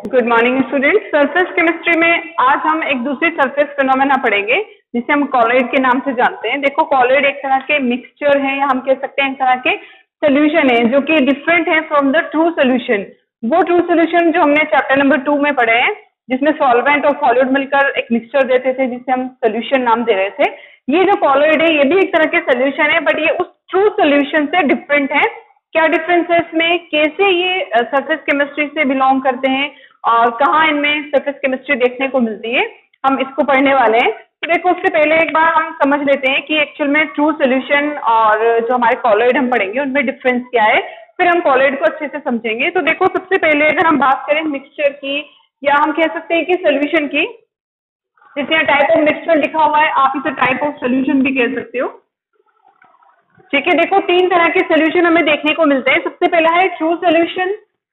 Good morning student. Surface chemistry में आज हम एक दूसरी सरफेस फिनोमेना पढ़ेंगे जिसे हम कॉलॉइड के नाम से जानते हैं। देखो, कॉलॉइड एक तरह के मिक्सचर है या हम कह सकते हैं एक तरह के सोल्यूशन है जो कि डिफरेंट है फ्रॉम द ट्रू सोल्यूशन। वो ट्रू सोल्यूशन जो हमने चैप्टर नंबर 2 में पढ़े हैं जिसमें सॉल्वेंट और सॉल्यूट मिलकर एक मिक्सचर देते थे जिसे हम सोल्यूशन नाम दे रहे थे। ये जो कॉलॉइड है ये भी एक तरह के सोल्यूशन है, बट ये उस ट्रू सोल्यूशन से डिफरेंट है। क्या डिफरेंस है इसमें, कैसे ये सरफेस केमिस्ट्री से बिलोंग करते हैं और कहाँ इनमें सरफेस केमिस्ट्री देखने को मिलती है, हम इसको पढ़ने वाले हैं। तो देखो, उससे पहले एक बार हम समझ लेते हैं कि एक्चुअल में ट्रू सोल्यूशन और जो हमारे कॉलॉइड हम पढ़ेंगे उनमें डिफरेंस क्या है, फिर हम कॉलॉइड को अच्छे से समझेंगे। तो देखो, सबसे पहले अगर हम बात करें मिक्सचर की या हम कह सकते हैं कि सोल्यूशन की, जैसे यहाँ टाइप ऑफ मिक्सचर लिखा हुआ है, आप इसे टाइप ऑफ सोल्यूशन भी कह सकते हो। ठीक है, देखो तीन तरह के सोल्यूशन हमें देखने को मिलते हैं। सबसे पहला है ट्रू सोल्यूशन,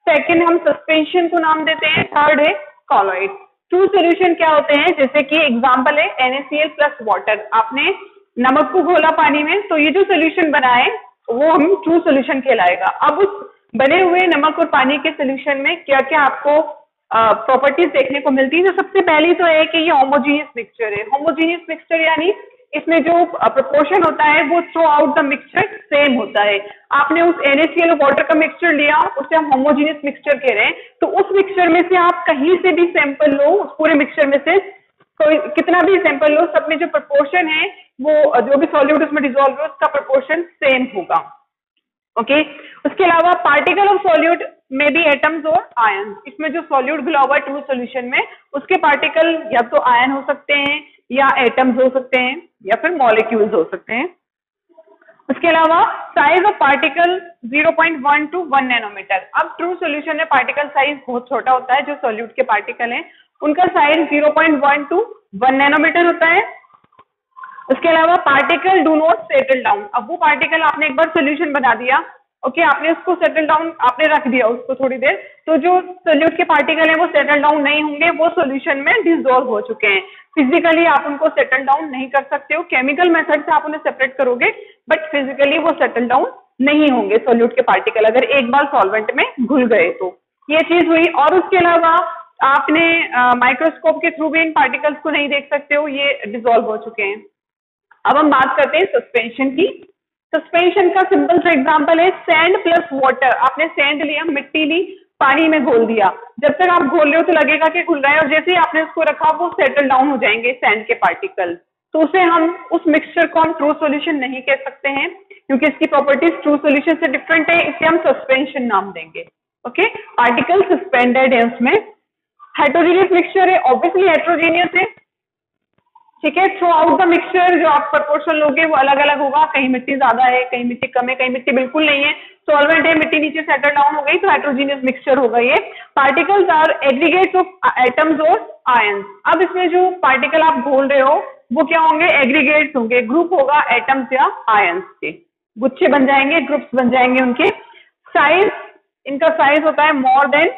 सेकंड हम सस्पेंशन को नाम देते हैं, थर्ड है कॉलॉइड। ट्रू सोल्यूशन क्या होते हैं, जैसे कि एग्जांपल है NaCl प्लस वाटर। आपने नमक को घोला पानी में तो ये जो सोल्यूशन बना है वो हम ट्रू सोल्यूशन कहलाएगा। अब उस बने हुए नमक और पानी के सोल्यूशन में क्या क्या आपको प्रॉपर्टीज देखने को मिलती है। तो सबसे पहली तो है कि ये होमोजीनियस मिक्सचर है। होमोजीनियस मिक्सचर यानी इसमें जो प्रोपोर्शन होता है वो through out the mixture same होता है। आपने उस NaCl और वाटर का मिक्सचर लिया, उसे हम होमोजीनियस मिक्सचर कह रहे हैं। तो उस मिक्सचर में से आप कहीं से भी सैंपल लो, उस पूरे मिक्सचर में से कोई कितना भी सैंपल लो, सब में जो प्रोपोर्शन है वो जो भी सॉल्यूट उसमें डिसॉल्व हो उसका प्रोपोर्शन सेम होगा। ओके, उसके अलावा पार्टिकल ऑफ सॉल्यूट में भी एटम्स और आयन। इसमें जो सॉल्यूट घुला हुआ है ट्रू सोल्यूशन में उसके पार्टिकल या तो आयन हो सकते हैं या एटम्स हो सकते हैं या फिर मॉलिक्यूल्स हो सकते हैं। उसके अलावा size of particle 0.1 to 1 nanometre. अब ट्रू सोल्यूशन में पार्टिकल साइज बहुत छोटा होता है, जो सॉल्यूट के पार्टिकल हैं उनका साइज 0.1 to 1 नैनोमीटर होता है। उसके अलावा particle do not settle down. अब वो पार्टिकल आपने एक बार सोल्यूशन बना दिया, ओके, आपने उसको सेटल डाउन आपने रख दिया उसको थोड़ी देर, तो जो सोल्यूट के पार्टिकल हैं वो सेटल डाउन नहीं होंगे, वो सोल्यूशन में डिसॉल्व हो चुके हैं। फिजिकली आप उनको सेटल डाउन नहीं कर सकते हो, केमिकल मेथड से आप उन्हें सेपरेट करोगे, बट फिजिकली वो सेटल डाउन नहीं होंगे सोल्यूट के पार्टिकल अगर एक बार सॉल्वेंट में घुल गए तो। ये चीज हुई। और उसके अलावा आपने माइक्रोस्कोप के थ्रू भी इन पार्टिकल्स को नहीं देख सकते हो, ये डिसॉल्व हो चुके हैं। अब हम बात करते हैं सस्पेंशन की। सस्पेंशन का सिंपल सा एग्जांपल है सैंड प्लस वाटर। आपने सैंड लिया, मिट्टी ली, पानी में घोल दिया। जब तक आप घोल रहे हो तो लगेगा कि घुल रहा है, और जैसे ही आपने उसको रखा वो सेटल डाउन हो जाएंगे सैंड के पार्टिकल। तो उसे हम उस मिक्सचर को हम ट्रू सॉल्यूशन नहीं कह सकते हैं क्योंकि इसकी प्रॉपर्टीज ट्रू सॉल्यूशन से डिफरेंट है, इसे हम सस्पेंशन नाम देंगे। ओके, पार्टिकल सस्पेंडेड है उसमें। हेटेरोजेनियस मिक्सचर है, ऑब्वियसली हेटेरोजेनियस है। ठीक है, थ्रू आउट द मिक्सचर जो आप प्रोपोर्शन लोगे वो अलग अलग होगा, कहीं मिट्टी ज्यादा है, कहीं मिट्टी कम है, कहीं मिट्टी बिल्कुल नहीं है, सॉल्वेंट है, मिट्टी नीचे सेटल डाउन हो गई, तो हेटेरोजेनियस मिक्सचर होगा ये। Particles are aggregates of atoms और आयंस। अब इसमें जो पार्टिकल आप घोल रहे हो वो क्या होंगे, एग्रीगेट्स होंगे, ग्रुप होगा एटम्स या आयंस के, गुच्छे बन जाएंगे, ग्रुप्स बन जाएंगे उनके। साइज, इनका साइज होता है मोर देन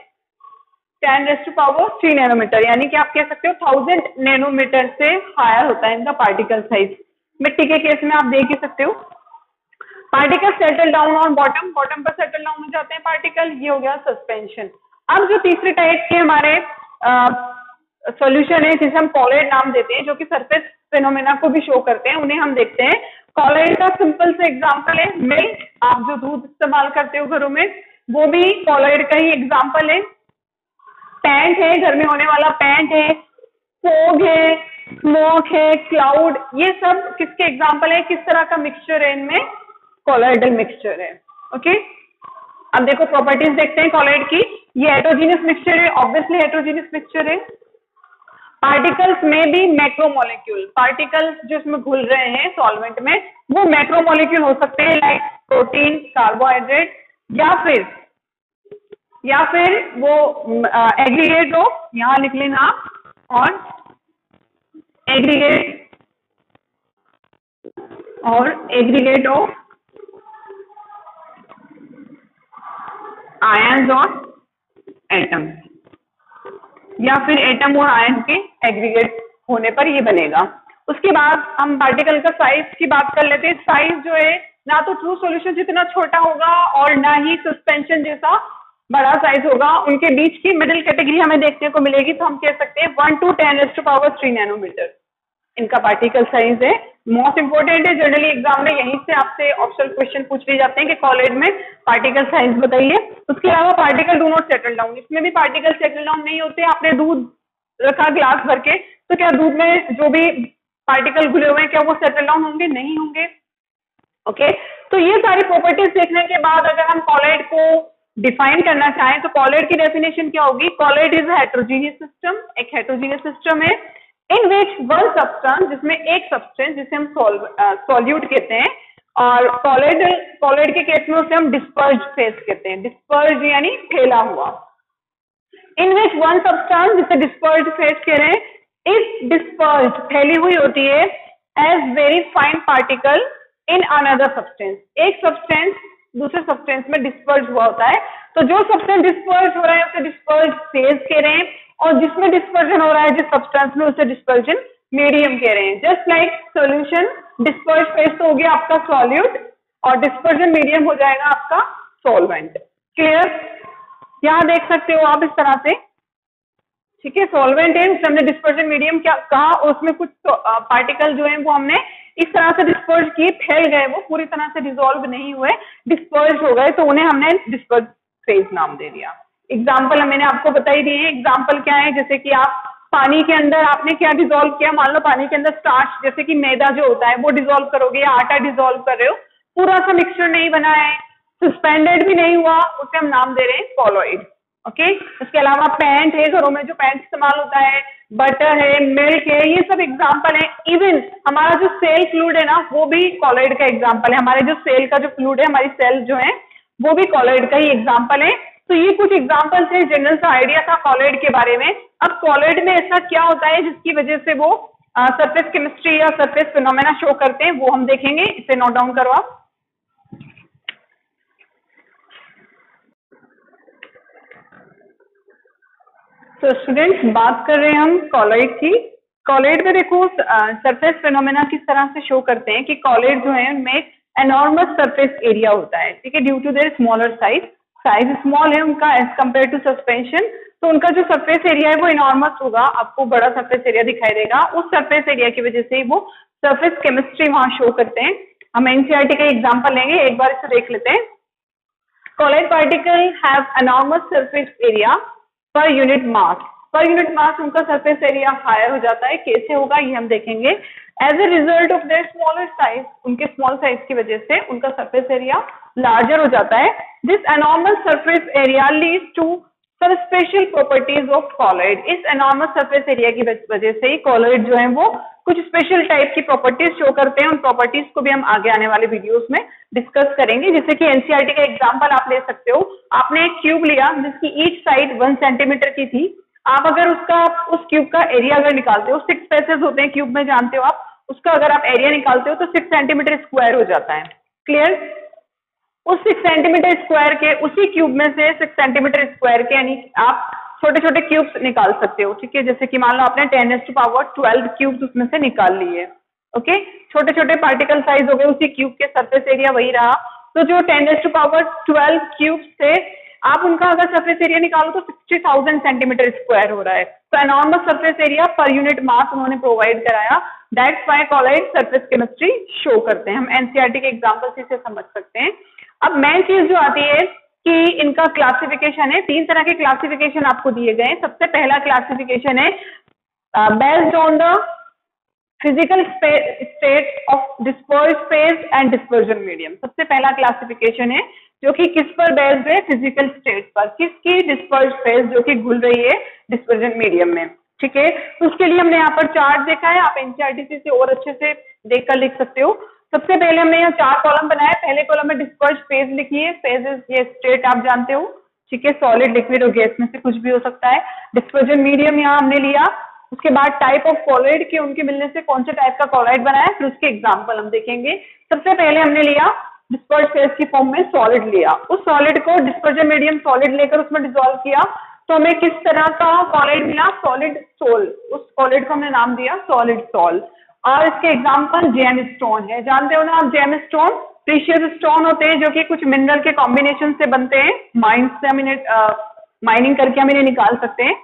10⁻³ नैनोमीटर, यानी कि आप कह सकते हो 1000 नैनोमीटर से हायर होता है इनका पार्टिकल साइज। मिट्टी के केस में आप देख ही सकते हो। Particle settle down on bottom, bottom पर सेटल डाउन हो जाते हैं पार्टिकल, ये हो गया सस्पेंशन। अब जो तीसरे टाइप के हमारे सॉल्यूशन है जिसे हम कॉलॉइड नाम देते हैं, जो कि सरफेस फिनोमेना को भी शो करते हैं, उन्हें हम देखते हैं। कॉलॉइड का सिंपल से एग्जांपल है मिल्क। आप जो दूध इस्तेमाल करते हो घरों में वो भी कॉलॉइड का ही एग्जाम्पल है। पैंट है, घर में होने वाला पैंट है, फोग है, स्मोक है, क्लाउड, ये सब किसके एग्जांपल है, किस तरह का मिक्सचर है, इनमें कॉलॉइडल मिक्सचर है। ओके, अब देखो प्रॉपर्टीज देखते हैं कॉलॉइड की। ये हेटेरोजेनियस मिक्सचर है, ऑब्वियसली हेटेरोजेनियस मिक्सचर है। पार्टिकल्स में भी मैक्रोमोलेक्यूल, पार्टिकल्स जो इसमें घुल रहे हैं सॉल्वेंट में वो मैक्रोमोलेक्यूल हो सकते हैं, लाइक प्रोटीन, कार्बोहाइड्रेट, या फिर वो एग्रीगेट हो, यहां लिख लेना आप, और एग्रीगेट ऑफ आयंस और एटम, या फिर एटम और आयन के एग्रीगेट होने पर ये बनेगा। उसके बाद हम पार्टिकल का साइज की बात कर लेते हैं। साइज जो है ना तो ट्रू सॉल्यूशन जितना छोटा होगा और ना ही सस्पेंशन जैसा बड़ा साइज होगा, उनके बीच की मिडिल कैटेगरी हमें देखने को मिलेगी, तो हम कह सकते हैं 1 to 10⁻³ नैनोमीटर इनका पार्टिकल साइज है। मोस्ट इंपोर्टेंट है, जनरली एग्जाम में यहीं से आपसे ऑप्शनल क्वेश्चन पूछ लिए जाते हैं कि कॉलेज में पार्टिकल साइज बताइए। उसके अलावा particle do not settle down, इसमें भी पार्टिकल सेटल डाउन नहीं होते। आपने दूध रखा ग्लास भर के, तो क्या दूध में जो भी पार्टिकल घुले हुए हैं क्या वो सेटल डाउन होंगे? नहीं होंगे। ओके, तो ये सारी प्रॉपर्टीज देखने के बाद अगर हम कॉलेड को डिफाइन करना चाहें तो कॉलेड की डेफिनेशन क्या होगी? कॉलेड इज हेट्रोजीनियस सिस्टम, एक हेट्रोजीनियस सिस्टम है इन विच वन सब्सटेंस, जिसमें एक सब्सटेंस जिसे हम सॉल्यूट कहते हैं, और कॉलेड के केस में उसे हम डिस्पर्ज फेज कहते हैं। डिस्पर्ज यानी फैला हुआ। इन विच वन सब्सटेंस, जिसे डिस्पर्ज फेज कह रहे हैं, इज डिस्पर्ज फैली हुई होती है as very fine particle in another substance, एक सब्सटेंस दूसरे सब्सटेंस में डिस्पर्ज हुआ होता है। तो जो सब्सटेंस डिस्पर्ज हो रहा है उसे डिस्पर्ज फेज कह रहे हैं, और जिसमें डिस्पर्जन हो रहा है जिस सब्सटेंस में उसे डिस्पर्जन मीडियम कह रहे हैं। Just like solution, disperse phase तो हो गया आपका सॉल्यूट और डिस्पर्जन मीडियम हो जाएगा आपका सॉल्वेंट। क्लियर? यहां देख सकते हो आप इस तरह से, ठीक है। सॉल्वेंट है, उससे हमने डिस्पर्जन मीडियम क्या कहा, उसमें कुछ पार्टिकल जो है वो हमने इस तरह से डिस्पर्ज किए, फैल गए, वो पूरी तरह से डिसॉल्व नहीं हुए, डिस्पर्ज हो गए, तो उन्हें हमने डिस्पर्ज फेज नाम दे दिया। एग्जाम्पल मैंने आपको बताई दी है। एग्जाम्पल क्या है? जैसे कि आप पानी के अंदर आपने क्या डिसॉल्व किया, मान लो पानी के अंदर स्टार्च जैसे कि मैदा जो होता है वो डिसॉल्व करोगे, या आटा डिसॉल्व कर रहे हो, पूरा सा मिक्सचर नहीं बना है, सस्पेंडेड भी नहीं हुआ, उसे हम नाम दे रहे हैं कॉलोइड। ओके, इसके अलावा पैंट है, घरों में जो पैंट इस्तेमाल होता है, बटर है, मिल्क है, ये सब एग्जाम्पल है। इवन हमारा जो सेल फ्लूइड है ना, वो भी कॉलोइड का एग्जाम्पल है। हमारे जो सेल का जो फ्लूइड है, हमारी सेल जो है वो भी कॉलोइड का ही एग्जाम्पल है। तो ये कुछ एग्जाम्पल थे, जनरल सा आइडिया था कॉलोइड के बारे में। अब कॉलोइड में ऐसा क्या होता है जिसकी वजह से वो सरफेस केमिस्ट्री या सरफेस फिनोमेना शो करते हैं, वो हम देखेंगे। इसे नोट डाउन करो आप। तो स्टूडेंट्स, बात कर रहे हैं हम कॉलोइड की। कॉलोइड में देखो सरफेस फिनोमेना किस तरह से शो करते हैं कि कॉलोइड जो है उनमें एनॉर्मस सरफेस एरिया होता है, ठीक है, due to their smaller size small है उनका एज कम्पेयर टू सस्पेंशन, तो उनका जो सरफेस एरिया है वो इनॉर्मस होगा, आपको बड़ा सरफेस एरिया दिखाई देगा। उस सरफेस एरिया की वजह से वो सरफेस केमिस्ट्री वहां शो करते हैं। हम एनसीईआरटी का एग्जाम्पल लेंगे, एक बार इसे देख लेते हैं। Colloid particle have enormous surface area per unit mass. Per unit mass उनका सरफेस एरिया हायर हो जाता है। कैसे होगा ये हम देखेंगे। As a result of their smaller size, उनके स्मॉल साइज की वजह से उनका सरफेस एरिया लार्जर हो जाता है। This enormous surface area leads to some special properties of colloid. इस एनॉर्मस सरफेस एरिया की वजह से ही कॉलोइड जो है वो कुछ स्पेशल टाइप की प्रॉपर्टीज शो करते हैं। उन प्रॉपर्टीज को भी हम आगे आने वाले वीडियोस में डिस्कस करेंगे। जैसे कि एनसीईआरटी का एग्जांपल आप ले सकते हो। आपने एक क्यूब लिया जिसकी ईच साइड 1 सेंटीमीटर की थी। आप अगर उस क्यूब का एरिया अगर निकालते हो, 6 फेसेस होते हैं क्यूब में, जानते हो आप, उसका अगर आप एरिया निकालते हो तो 6 सेंटीमीटर स्क्वायर हो जाता है। क्लियर? उस 6 सेंटीमीटर स्क्वायर के उसी क्यूब में से 6 सेंटीमीटर स्क्वायर के यानी आप छोटे छोटे क्यूब्स निकाल सकते हो, ठीक है। जैसे कि मान लो आपने 10⁻12 क्यूब्स उसमें से निकाल लिए। ओके, छोटे छोटे पार्टिकल साइज हो गए, उसी क्यूब के सरफेस एरिया वही रहा। तो जो 10⁻12 क्यूब्स थे, आप उनका अगर सरफेस एरिया निकालो तो 60,000 सेंटीमीटर स्क्वायर हो रहा है। तो enormous surface area per unit mass उन्होंने प्रोवाइड कराया। That's why colloid surface chemistry show करते हैं। हम एनसीईआरटी के एग्जांपल से इसे समझ सकते हैं। अब मेन चीज जो आती है कि इनका क्लासिफिकेशन है। 3 तरह के क्लासिफिकेशन आपको दिए गए हैं। सबसे पहला क्लासिफिकेशन है based on the physical state of disperse phase and dispersion medium. सबसे पहला क्लासिफिकेशन है जो कि किस पर बेस्ड है? फिजिकल स्टेट पर। किसकी? डिस्पर्ज फेज जो कि घुल रही है डिस्पर्जन मीडियम में, ठीक है। तो उसके लिए हमने यहाँ पर चार्ट देखा है, आप एनसीईआरटी से और अच्छे से देखकर लिख सकते हो। सबसे पहले हमने यहाँ 4 कॉलम बनाया। पहले कॉलम में डिस्पर्ज फेज लिखिए। फेजेस ये स्टेट आप जानते हो, ठीक है, सॉलिड, लिक्विड और गैस में से कुछ भी हो सकता है। डिस्पर्जन मीडियम यहाँ हमने लिया। उसके बाद टाइप ऑफ कॉलोइड के उनके मिलने से कौन से टाइप का कॉलोइड बनाया, फिर उसके एग्जाम्पल हम देखेंगे। सबसे पहले हमने लिया डिस्पर्ज फेज की फॉर्म में सॉलिड लिया। उस सॉलिड को डिस्पर्जन मीडियम सॉलिड लेकर उसमें डिसॉल्व किया तो हमें किस तरह का कॉलोइड मिला? Solid sol. उस कॉलोइड को हमने नाम दिया सॉलिड सोल। और इसके एग्जाम्पल जेम स्टोन है। जानते हो ना आप जेम स्टोन? प्रीशियस स्टोन होते हैं जो कि कुछ मिनरल के कॉम्बिनेशन से बनते हैं, माइंस से हम इन्हें माइनिंग करके हम इन्हें निकाल सकते हैं।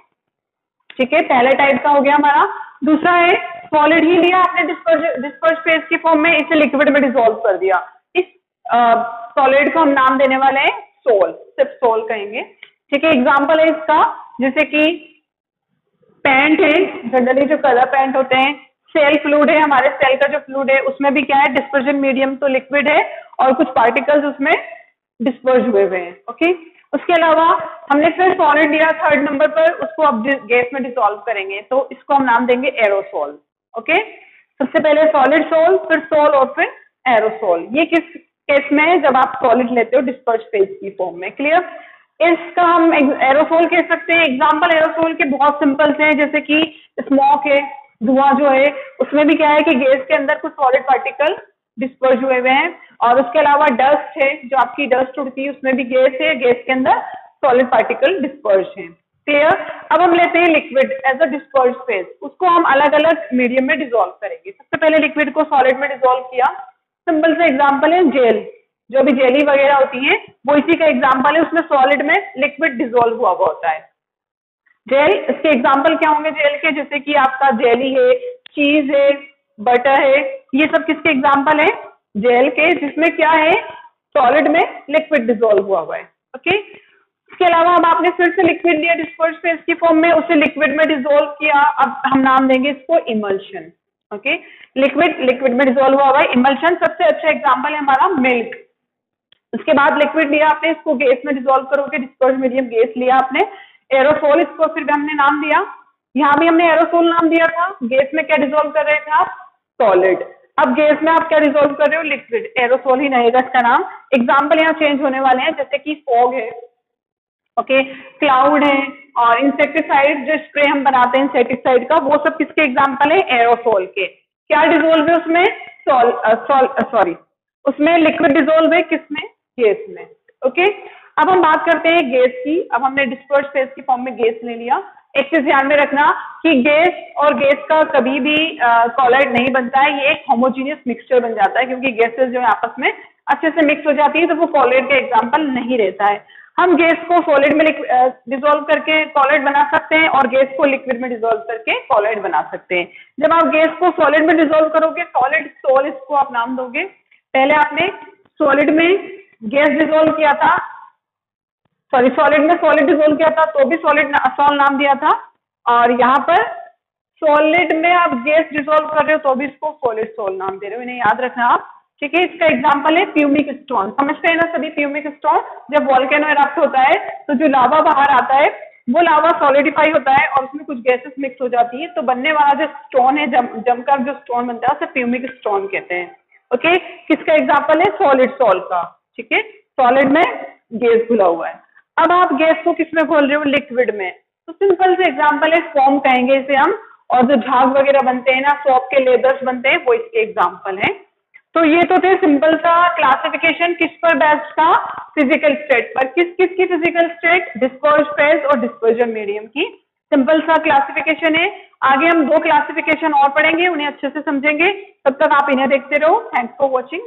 ठीक है, पहले टाइप का हो गया हमारा। दूसरा है सॉलिड ही लिया आपने डिस्पर्स फेज की फॉर्म में, इसे लिक्विड में डिसॉल्व कर दिया। इस सॉलिड को हम नाम देने वाले हैं सोल, सिर्फ सोल कहेंगे। ठीक है, एग्जाम्पल है इसका, जैसे कि पेंट है, जनरली जो कलर पेंट होते हैं, सेल फ्लूइड है, हमारे सेल का जो फ्लूइड है उसमें भी क्या है, डिस्पर्जन मीडियम तो लिक्विड है और कुछ पार्टिकल्स उसमें डिस्पर्ज हुए हुए हैं। ओके, उसके अलावा हमने फिर सॉलिड लिया थर्ड नंबर पर, उसको अब गैस में डिसॉल्व करेंगे, तो इसको हम नाम देंगे एरोसोल। ओके, सबसे पहले सॉलिड सोल, फिर सोल और फिर एरोसोल। ये किस केस में है, जब आप सॉलिड लेते हो डिस्पर्स फेज की फॉर्म में। क्लियर, इसका हम एरोसोल कह सकते हैं। एग्जाम्पल एरोसोल के बहुत सिंपल से हैं, जैसे कि स्मोक है, धुआं जो है, उसमें भी क्या है कि गैस के अंदर कुछ सॉलिड पार्टिकल डिस्पर्ज हुए हुए हैं। और उसके अलावा डस्ट है, जो आपकी डस्ट उड़ती है उसमें भी गैस है, गैस के अंदर सॉलिड पार्टिकल डिस्पर्ज है। क्लियर, अब हम लेते हैं liquid as a disperse phase, उसको हम अलग अलग मीडियम में डिसॉल्व करेंगे। सबसे पहले लिक्विड को सॉलिड में डिसॉल्व किया, सिंपल से एग्जाम्पल है जेल, जो भी जेली वगैरह होती है वो इसी का एग्जाम्पल है, उसमें सॉलिड में लिक्विड डिसॉल्व हुआ होता है। जेल, इसके एग्जाम्पल क्या होंगे जेल के, जैसे कि आपका जेली है, चीज है, बटर है, ये सब किसके एग्जाम्पल है, जेल के, जिसमें क्या है, सॉलिड में लिक्विड डिसॉल्व हुआ है। ओके, इसके अलावा अब आपने फिर से लिक्विड लिया डिस्पर्स फेज की फॉर्म में, उसे लिक्विड में डिसॉल्व किया, अब हम नाम देंगे इसको इमल्शन। ओके, लिक्विड में डिसॉल्व हुआ है इमल्शन। सबसे अच्छा एग्जाम्पल है हमारा मिल्क। उसके बाद लिक्विड लिया आपने, इसको गैस में डिसॉल्व करोगे, डिस्पर्स मीडियम गैस लिया आपने, एरोसोल, इसको फिर भी हमने नाम दिया, यहाँ भी हमने एरोसोल नाम दिया था। गैस में क्या डिसॉल्व कर रहे थे आप, सॉलिड। अब गैस में आप क्या डिसॉल्व कर रहे हो, लिक्विड, एरोसोल ही रहेगा इसका नाम। एग्जाम्पल यहाँ चेंज होने वाले हैं, जैसे कि फॉग है, ओके, क्लाउड है, और इंसेक्टिसाइड जो स्प्रे हम बनाते हैं इंसेक्टिसाइड का, वो सब किसके एग्जाम्पल है, एरोसोल के। क्या डिसॉल्व है उसमें, सॉरी उसमें लिक्विड डिसॉल्व है, किसमें, गैस में। ओके, अब हम बात करते हैं गैस की। अब हमने डिस्पर्स फेज की फॉर्म में गैस ले लिया। एक चीज ध्यान में रखना कि गैस और गैस का कभी भी कॉलाइड नहीं बनता है, ये एक होमोजीनियस मिक्सचर बन जाता है, क्योंकि गैसेस जो है आपस में अच्छे से मिक्स हो जाती है, तो वो कॉलाइड का एग्जाम्पल नहीं रहता है। हम गैस को सॉलिड में डिसॉल्व करके कॉलाइड बना सकते हैं और गैस को लिक्विड में डिसॉल्व करके कॉलाइड बना सकते हैं। जब आप गैस को सॉलिड में डिसॉल्व करोगे, सॉलिड सोल इसको आप नाम दोगे। पहले आपने सॉलिड में गैस डिसॉल्व किया था, सॉरी सॉलिड में सॉलिड डिसॉल्व किया था तो भी सॉलिड सॉल नाम दिया था, और यहाँ पर सॉलिड में आप गैस डिसॉल्व कर रहे हो तो भी इसको सॉलिड सोल नाम दे रहे हो, इन्हें याद रखना आप। ठीक है, इसका एग्जांपल है प्यूमिक स्टोन। समझते हैं ना सभी प्यूमिक स्टोन, जब वोल्केनो इरप्ट होता है तो जो लावा बाहर आता है वो लावा सॉलिडिफाई होता है और उसमें कुछ गैसेस मिक्स हो जाती है, तो बनने वाला जो स्टोन है, जमकर जो स्टोन बनता है उसे प्यूमिक स्टोन कहते हैं। ओके, किसका एग्जाम्पल है, सॉलिड सोल का। ठीक है, सॉलिड में गैस घुला हुआ है। अब आप गैस को किसमें खोल रहे हो, लिक्विड में, तो सिंपल से एग्जांपल है फोम कहेंगे इसे हम, और जो झाग वगैरह बनते हैं ना, सोप के लेदर्स बनते हैं, वो इसके एग्जांपल हैं। तो ये तो थे सिंपल सा क्लासिफिकेशन, किस पर बेस्ड था, फिजिकल स्टेट पर। किस किस की फिजिकल स्टेट, डिस्पर्स फेज और डिस्पर्जन मीडियम की। सिंपल सा क्लासिफिकेशन है। आगे हम 2 क्लासिफिकेशन और पढ़ेंगे, उन्हें अच्छे से समझेंगे। तब तक आप इन्हें देखते रहो। Thanks for watching.